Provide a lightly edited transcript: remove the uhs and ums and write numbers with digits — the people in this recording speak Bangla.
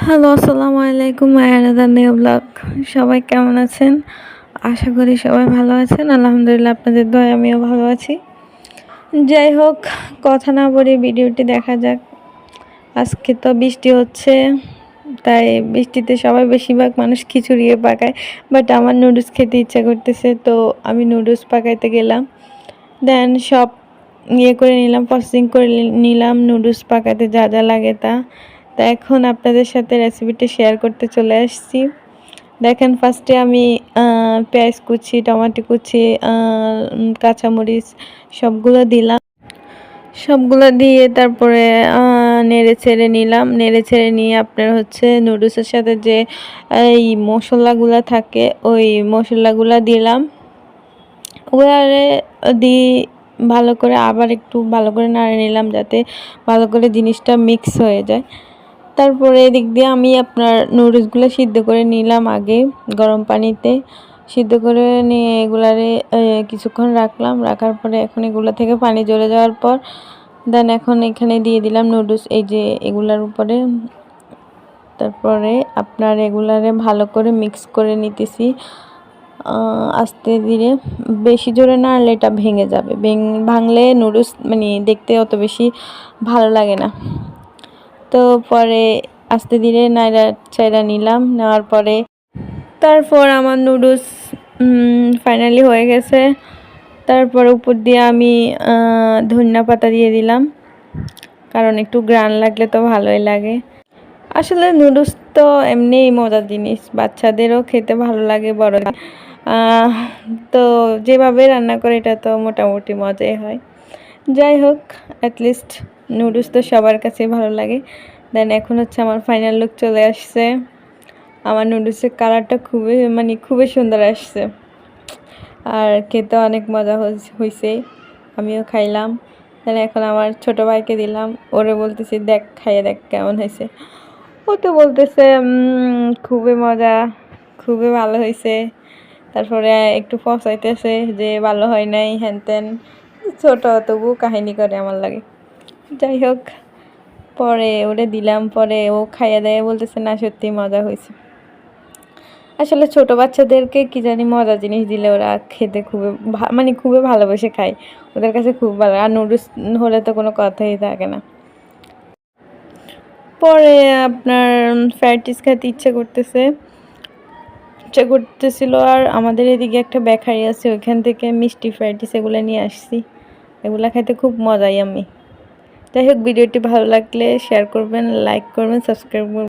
হ্যালো, আসসালামু আলাইকুম। আয়ানাদার নিউ ব্লগ। সবাই কেমন আছেন? আশা করি সবাই ভালো আছেন। আলহামদুলিল্লাহ, আপনাদের দয়ায় আমিও ভালো আছি। যাই হোক, কথা না বলে ভিডিওটি দেখা যাক। আজকে তো বৃষ্টি হচ্ছে, তাই বৃষ্টিতে সবাই বেশিরভাগ মানুষ খিচুড়ি পাকায়, বাট আমার নুডলস খেতে ইচ্ছা করতেছে, তো আমি নুডলস পাকাইতে গেলাম। দেন সব করে নিলাম, প্রসেসিং করে নিলাম নুডলস পাকাতে যা যা লাগে তা এখন আপনাদের সাথে রেসিপিটা শেয়ার করতে চলে আসছি। দেখেন, ফার্স্টে আমি পেঁয়াজ কুচি, টমেটো কুচি, কাঁচামরিচ সবগুলো দিয়ে তারপরে নেড়ে ছেড়ে নিলাম। নেড়ে ছেড়ে নিয়ে আপনার হচ্ছে নুডলসের সাথে যে এই মশলাগুলো থাকে ওই মশলাগুলো দিলাম। ওয়ারে দিয়ে ভালো করে আবার একটু ভালো করে নাড়ে নিলাম, যাতে ভালো করে জিনিসটা মিক্স হয়ে যায়। তারপরে এদিক দিয়ে আমি আপনার নুডলসগুলো সিদ্ধ করে নিলাম আগে গরম পানিতে। সিদ্ধ করে নিয়ে এগুলারে কিছুক্ষণ রাখার পরে এখন এগুলো থেকে পানি ঝরে যাওয়ার পর দেন এখন এখানে দিয়ে দিলাম নুডলস, এই যে এগুলার উপরে। তারপরে আপনার এগুলারে ভালো করে মিক্স করে নিতেছি আস্তে ধীরে। বেশি জোরে নাড়লে এটা ভেঙে যাবে, ভাঙলে নুডলস মানে দেখতে অত বেশি ভালো লাগে না। তো পরে আস্তে ধীরে নাড়া চাড়া নিলাম। নেওয়ার পরে তারপর আমার নুডলস ফাইনালি হয়ে গেছে। তারপর উপর দিয়ে আমি ধনিয়া পাতা দিয়ে দিলাম, কারণ একটু গ্রান লাগলে তো ভালোই লাগে। আসলে নুডলস তো এমনিই মজার জিনিস, বাচ্চাদেরও খেতে ভালো লাগে, বড় তো যেভাবে রান্না করে এটা তো মোটামুটি মজাই হয়। যাই হোক, অ্যাটলিস্ট নুডলস তো সবার কাছে ভালো লাগে। দেন এখন হচ্ছে আমার ফাইনাল লুক চলে আসছে। আমার নুডলসের কালারটা খুবই সুন্দর আসছে, আর খেতে অনেক মজা হয়েছে। আমিও খাইলাম। দেন এখন আমার ছোট ভাইকে দিলাম, ওরে বলতেছি দেখ, খাইয়ে দেখ কেমন হয়েছে। ও তো বলতেছে খুবই মজা, খুবই ভালো হয়েছে। তারপরে একটু ফসাইতেছে যে ভালো হয় নাই হ্যান ত্যান, ছোট তবু কাহিনী করে আমার লাগে। যাই হোক, পরে ওরে দিলাম, পরে ও খাইয়ে দেয় বলতেছে না সত্যি মজা হয়েছে। আসলে ছোট বাচ্চাদেরকে কি জানি মজা জিনিস দিলে ওরা খেতে খুবই ভালোবেসে খায়, ওদের কাছে খুব ভালো। আর নুডলস হলে তো কোনো কথাই থাকে না। পরে আপনার ফ্রাইড রাইস খেতে ইচ্ছা করতেছিল, আর আমাদের এদিকে একটা বেকারি আছে, ওইখান থেকে মিষ্টি ফ্রাইড রাইস এগুলো নিয়ে আসছি। এগুলো খেতে খুব মজাই আমি। যাই হোক, ভিডিওটি ভালো লাগলে শেয়ার করবেন, লাইক করবেন, সাবস্ক্রাইব করবেন।